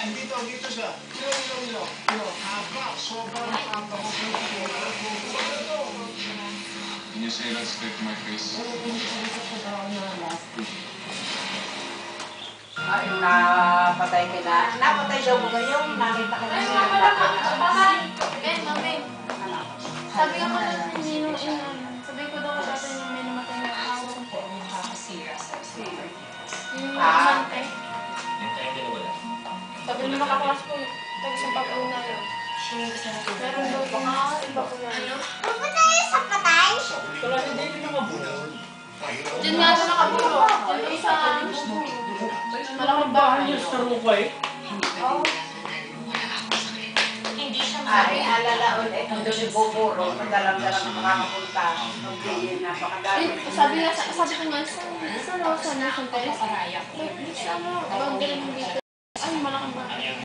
Dito siya. Haba, sobrang haba. Can you say that straight to my face? Ay, napatay ka na. Napatay daw mo ngayon. Nakita ka na Ay, siya. mama lang. Papa. Mami. Sabi ko na sabi ko daw ko dati yung may namatay na ako. Yung namatay. Sabi nung makaklas ko, tag-isang pag-una yun. Meron daw baka iba ko na. Ano? Patay sa patay? Diyan nga ito nakaburo. Diyan sa malaking bahay. Ay, alala ulit. Ang doon yung buburo. Madalang-dalang na makakapunta. Okay, napakadami. Sabi ko nga, sa Rosa Nation Terrace, sa ano, bang galing dito. Ay, malaking bahay.